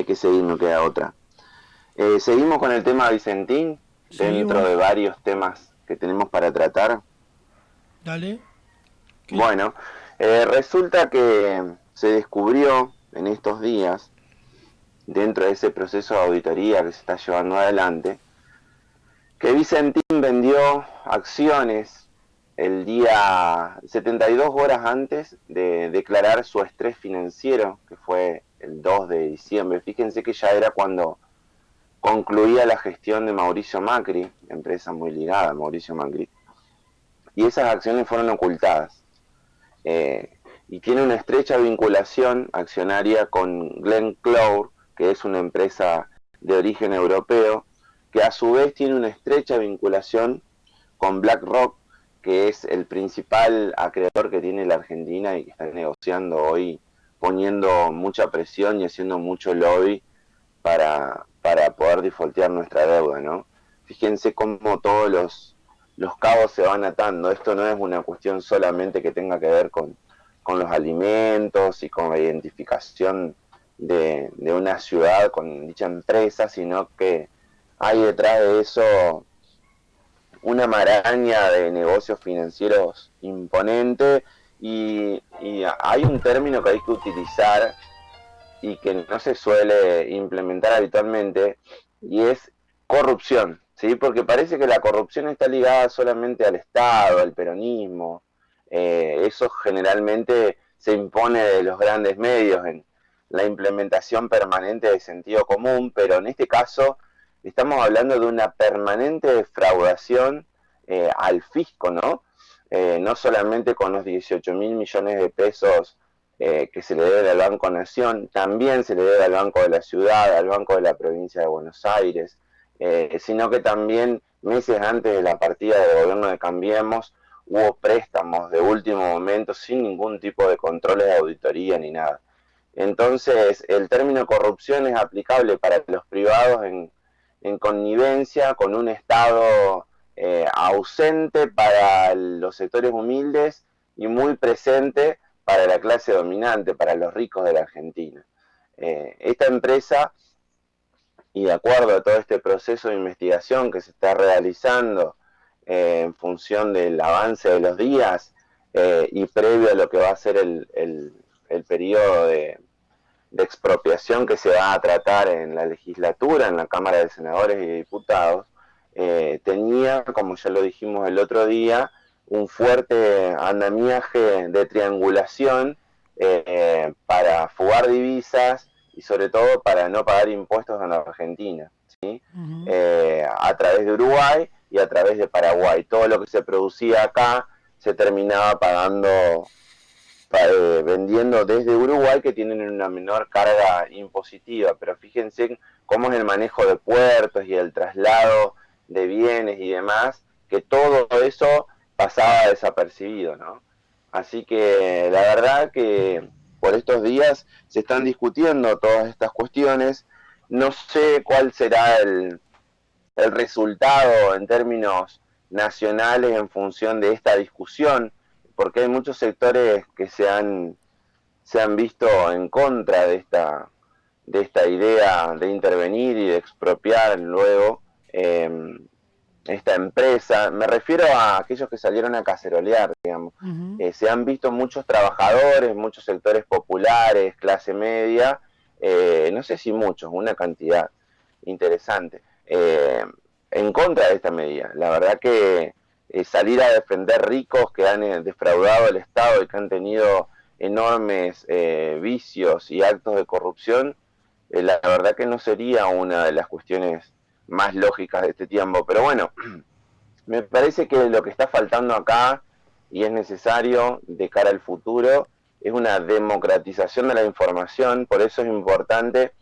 que seguir, no queda otra. Seguimos con el tema Vicentín, dentro Seguimos. de varios temas que tenemos para tratar. Dale. ¿Qué? Bueno, resulta que se descubrió en estos días, dentro de ese proceso de auditoría que se está llevando adelante, que Vicentín vendió acciones el día 72 horas antes de declarar su estrés financiero, que fue el 2 de diciembre. Fíjense que ya era cuando concluía la gestión de Mauricio Macri, empresa muy ligada a Mauricio Macri, y esas acciones fueron ocultadas. Y tiene una estrecha vinculación accionaria con Glencore, que es una empresa de origen europeo, que a su vez tiene una estrecha vinculación con BlackRock, que es el principal acreedor que tiene la Argentina y que está negociando hoy, poniendo mucha presión y haciendo mucho lobby para poder defaultear nuestra deuda, ¿no? Fíjense cómo todos los cabos se van atando. Esto no es una cuestión solamente que tenga que ver con los alimentos y con la identificación de una ciudad con dicha empresa, sino que hay detrás de eso una maraña de negocios financieros imponente y hay un término que hay que utilizar y que no se suele implementar habitualmente, y es corrupción, ¿sí? Porque parece que la corrupción está ligada solamente al Estado, al peronismo. Eso generalmente se impone de los grandes medios en la implementación permanente de sentido común, pero en este caso estamos hablando de una permanente defraudación al fisco, ¿no? No solamente con los 18.000 millones de pesos que se le debe al Banco Nación, también se le debe al Banco de la Ciudad, al Banco de la Provincia de Buenos Aires, sino que también meses antes de la partida del gobierno de Cambiemos hubo préstamos de último momento sin ningún tipo de controles de auditoría ni nada. Entonces, el término corrupción es aplicable para los privados en connivencia con un Estado ausente para los sectores humildes y muy presente para la clase dominante, para los ricos de la Argentina. Esta empresa, y de acuerdo a todo este proceso de investigación que se está realizando en función del avance de los días y previo a lo que va a ser el periodo de expropiación que se va a tratar en la legislatura, en la Cámara de Senadores y Diputados, tenía, como ya lo dijimos el otro día, un fuerte andamiaje de triangulación para fugar divisas y sobre todo para no pagar impuestos en la Argentina, ¿sí? Ujú. A través de Uruguay y a través de Paraguay. Todo lo que se producía acá se terminaba pagando vendiendo desde Uruguay, que tienen una menor carga impositiva, pero fíjense cómo es el manejo de puertos y el traslado de bienes y demás, que todo eso pasaba desapercibido, ¿no? Así que la verdad que por estos días se están discutiendo todas estas cuestiones. No sé cuál será el resultado en términos nacionales en función de esta discusión, porque hay muchos sectores que se han visto en contra de esta idea de intervenir y de expropiar luego esta empresa. Me refiero a aquellos que salieron a cacerolear, digamos. Ujú. Se han visto muchos trabajadores, muchos sectores populares, clase media, no sé si muchos, una cantidad interesante, en contra de esta medida. La verdad que salir a defender ricos que han defraudado al Estado y que han tenido enormes vicios y actos de corrupción, la verdad que no sería una de las cuestiones más lógicas de este tiempo. Pero bueno, me parece que lo que está faltando acá y es necesario de cara al futuro es una democratización de la información. Por eso es importante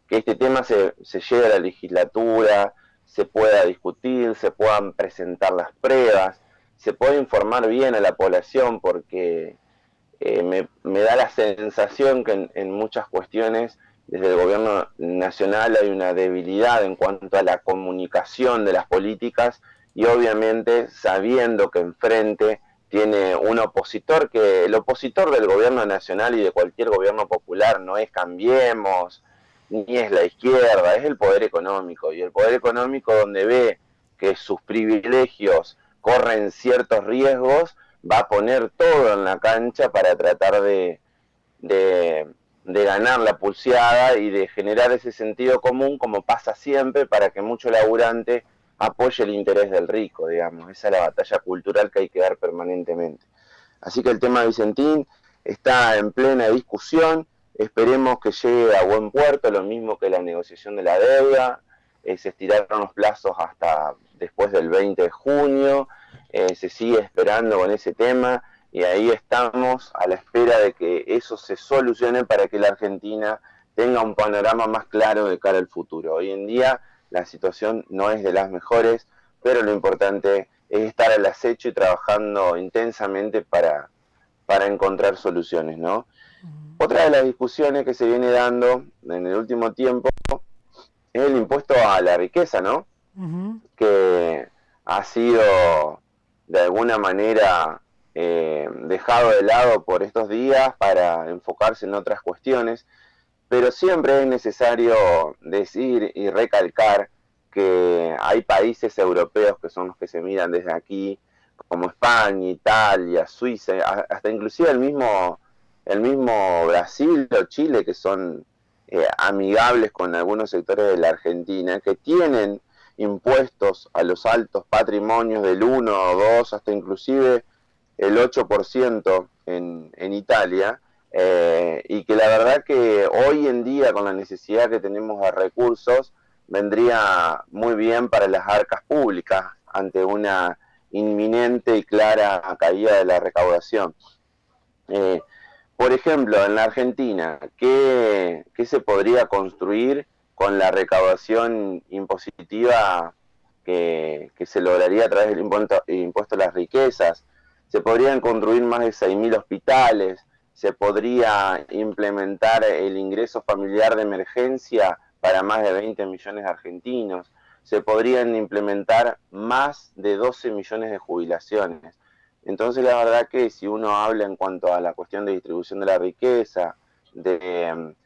que este tema se lleve a la legislatura, se pueda discutir, se puedan presentar las pruebas, se pueda informar bien a la población, porque me da la sensación que en muchas cuestiones desde el gobierno nacional hay una debilidad en cuanto a la comunicación de las políticas, y obviamente sabiendo que enfrente tiene un opositor, que el opositor del gobierno nacional y de cualquier gobierno popular no es Cambiemos, ni es la izquierda, es el poder económico. Y el poder económico, donde ve que sus privilegios corren ciertos riesgos, va a poner todo en la cancha para tratar de, de ganar la pulseada y de generar ese sentido común, como pasa siempre, para que mucho laburante apoye el interés del rico, digamos. Esa es la batalla cultural que hay que dar permanentemente. Así que el tema Vicentín está en plena discusión, esperemos que llegue a buen puerto, lo mismo que la negociación de la deuda, se estiraron los plazos hasta después del 20 de junio, se sigue esperando con ese tema y ahí estamos a la espera de que eso se solucione para que la Argentina tenga un panorama más claro de cara al futuro. Hoy en día la situación no es de las mejores, pero lo importante es estar al acecho y trabajando intensamente para encontrar soluciones, ¿no? Otra de las discusiones que se viene dando en el último tiempo es el impuesto a la riqueza, ¿no? Ujú. Que ha sido de alguna manera dejado de lado por estos días para enfocarse en otras cuestiones, pero siempre es necesario decir y recalcar que hay países europeos que son los que se miran desde aquí, como España, Italia, Suiza, hasta inclusive el mismo Brasil o Chile, que son amigables con algunos sectores de la Argentina, que tienen impuestos a los altos patrimonios del 1 o 2, hasta inclusive el 8% en Italia, y que la verdad que hoy en día, con la necesidad que tenemos de recursos, vendría muy bien para las arcas públicas ante una inminente y clara caída de la recaudación. Eh, por ejemplo, en la Argentina, ¿qué se podría construir con la recaudación impositiva que se lograría a través del impuesto a las riquezas? Se podrían construir más de 6.000 hospitales, se podría implementar el ingreso familiar de emergencia para más de 20 millones de argentinos, se podrían implementar más de 12 millones de jubilaciones. Entonces la verdad que si uno habla en cuanto a la cuestión de distribución de la riqueza, de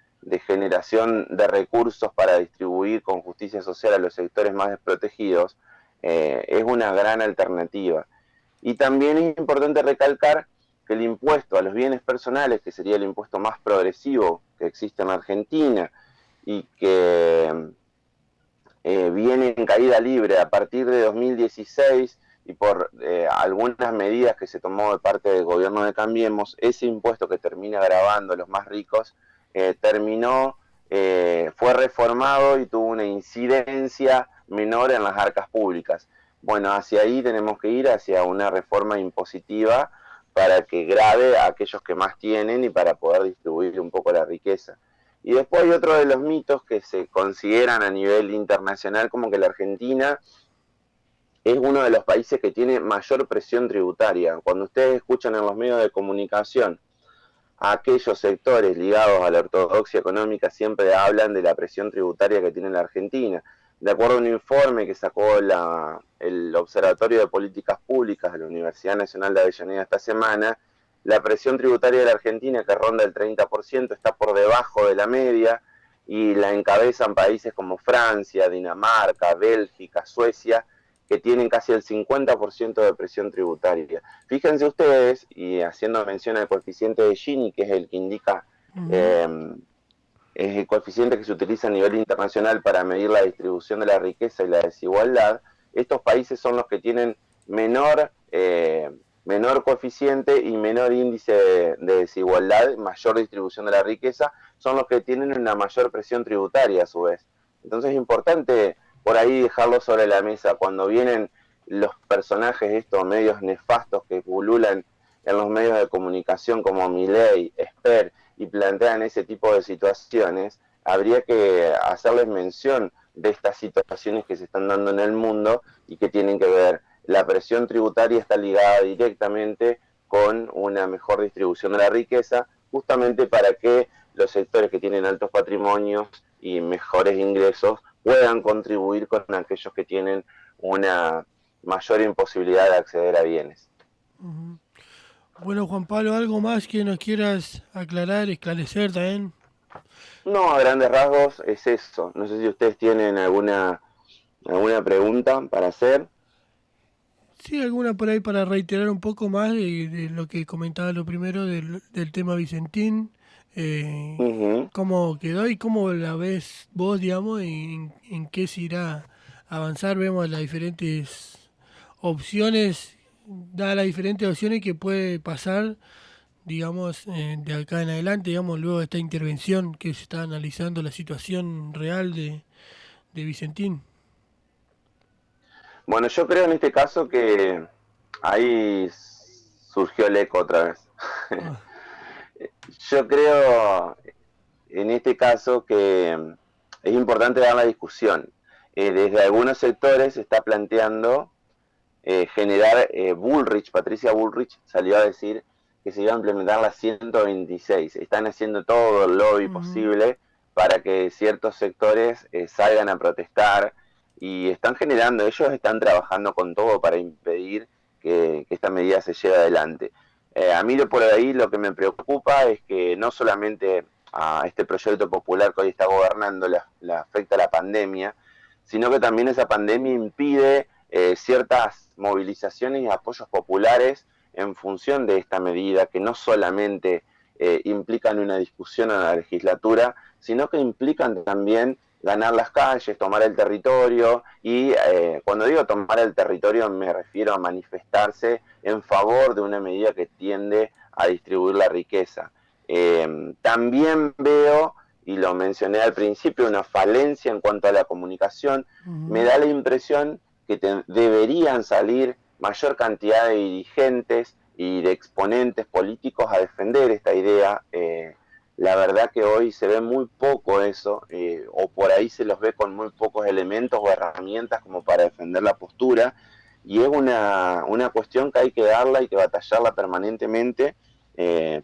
generación de recursos para distribuir con justicia social a los sectores más desprotegidos, es una gran alternativa. Y también es importante recalcar que el impuesto a los bienes personales, que sería el impuesto más progresivo que existe en Argentina y que viene en caída libre a partir de 2016 y por algunas medidas que se tomó de parte del gobierno de Cambiemos, ese impuesto que termina grabando a los más ricos fue reformado y tuvo una incidencia menor en las arcas públicas. Bueno, hacia ahí tenemos que ir, hacia una reforma impositiva para que grave a aquellos que más tienen y para poder distribuir un poco la riqueza. Y después hay otro de los mitos que se consideran a nivel internacional, como que la Argentina es uno de los países que tiene mayor presión tributaria. Cuando ustedes escuchan en los medios de comunicación a aquellos sectores ligados a la ortodoxia económica, siempre hablan de la presión tributaria que tiene la Argentina. De acuerdo a un informe que sacó el Observatorio de Políticas Públicas de la Universidad Nacional de Avellaneda esta semana, la presión tributaria de la Argentina, que ronda el 30%, está por debajo de la media y la encabezan países como Francia, Dinamarca, Bélgica, Suecia, que tienen casi el 50% de presión tributaria. Fíjense ustedes, y haciendo mención al coeficiente de Gini, que es el que indica, Ujú. eh, es el coeficiente que se utiliza a nivel internacional para medir la distribución de la riqueza y la desigualdad, estos países son los que tienen menor coeficiente y menor índice de desigualdad, mayor distribución de la riqueza, son los que tienen una mayor presión tributaria a su vez. Entonces es importante por ahí dejarlo sobre la mesa. Cuando vienen los personajes, estos medios nefastos que pululan en los medios de comunicación como Milei, Esper, y plantean ese tipo de situaciones, habría que hacerles mención de estas situaciones que se están dando en el mundo y que tienen que ver. La presión tributaria está ligada directamente con una mejor distribución de la riqueza, justamente para que los sectores que tienen altos patrimonios y mejores ingresos puedan contribuir con aquellos que tienen una mayor imposibilidad de acceder a bienes. Bueno, Juan Pablo, ¿algo más que nos quieras aclarar, esclarecer también? No, a grandes rasgos es eso. No sé si ustedes tienen alguna pregunta para hacer. Sí, alguna por ahí para reiterar un poco más de lo que comentaba lo primero del tema Vicentín, Ujú. cómo quedó y cómo la ves vos, digamos, en qué se irá a avanzar. Vemos las diferentes opciones, da las diferentes opciones que puede pasar, digamos, de acá en adelante, digamos, luego de esta intervención que se está analizando la situación real de Vicentín. Bueno, yo creo en este caso que ahí surgió el eco otra vez. Ah, Yo creo en este caso que es importante dar la discusión. Desde algunos sectores se está planteando generar Bullrich, Patricia Bullrich salió a decir que se iba a implementar la 126. Están haciendo todo el lobby ujú, posible para que ciertos sectores salgan a protestar y están generando, ellos están trabajando con todo para impedir que esta medida se lleve adelante. A mí por ahí lo que me preocupa es que no solamente a este proyecto popular que hoy está gobernando le afecta la pandemia, sino que también esa pandemia impide ciertas movilizaciones y apoyos populares en función de esta medida, que no solamente implican una discusión en la legislatura, sino que implican también ganar las calles, tomar el territorio y cuando digo tomar el territorio me refiero a manifestarse en favor de una medida que tiende a distribuir la riqueza. También veo, y lo mencioné al principio, una falencia en cuanto a la comunicación. Me ujú. da la impresión que deberían salir mayor cantidad de dirigentes y de exponentes políticos a defender esta idea. La verdad que hoy se ve muy poco eso, o por ahí se los ve con muy pocos elementos o herramientas como para defender la postura, y es una cuestión que hay que darla y que batallarla permanentemente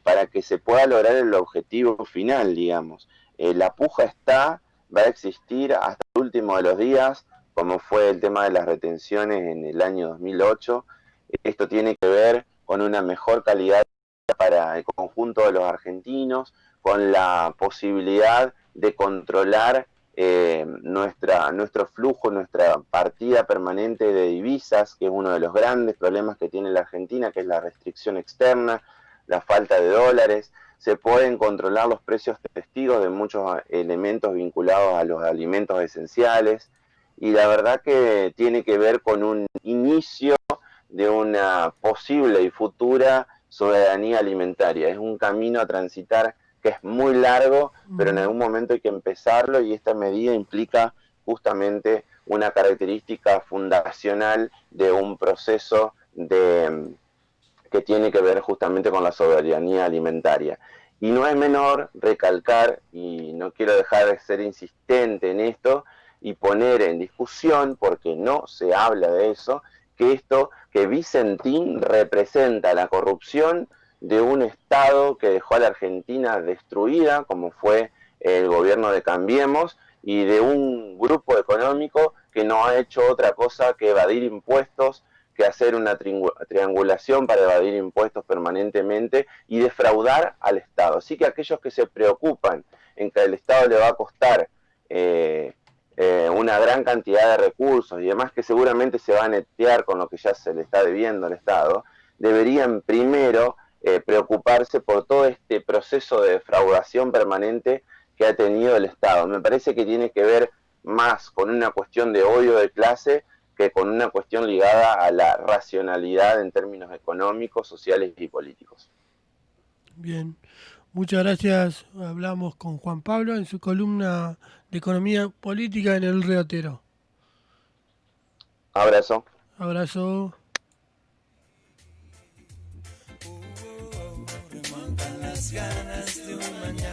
para que se pueda lograr el objetivo final, digamos. La puja está, va a existir hasta el último de los días, como fue el tema de las retenciones en el año 2008. Esto tiene que ver con una mejor calidad para el conjunto de los argentinos, con la posibilidad de controlar nuestro flujo, nuestra partida permanente de divisas, que es uno de los grandes problemas que tiene la Argentina, que es la restricción externa, la falta de dólares. Se pueden controlar los precios testigos de muchos elementos vinculados a los alimentos esenciales y la verdad que tiene que ver con un inicio de una posible y futura soberanía alimentaria. Es un camino a transitar que es muy largo, pero en algún momento hay que empezarlo y esta medida implica justamente una característica fundacional de un proceso que tiene que ver justamente con la soberanía alimentaria. Y no es menor recalcar, y no quiero dejar de ser insistente en esto, y poner en discusión, porque no se habla de eso, que Vicentín representa la corrupción de un Estado que dejó a la Argentina destruida, como fue el gobierno de Cambiemos, y de un grupo económico que no ha hecho otra cosa que evadir impuestos, que hacer una triangulación para evadir impuestos permanentemente y defraudar al Estado. Así que aquellos que se preocupan en que al Estado le va a costar una gran cantidad de recursos y demás que seguramente se va a netear con lo que ya se le está debiendo al Estado, deberían primero preocuparse por todo este proceso de defraudación permanente que ha tenido el Estado. Me parece que tiene que ver más con una cuestión de odio de clase que con una cuestión ligada a la racionalidad en términos económicos, sociales y políticos. Bien, muchas gracias. Hablamos con Juan Pablo en su columna de Economía Política en El Reotero. Abrazo. Abrazo. Remontan las ganas de un mañana.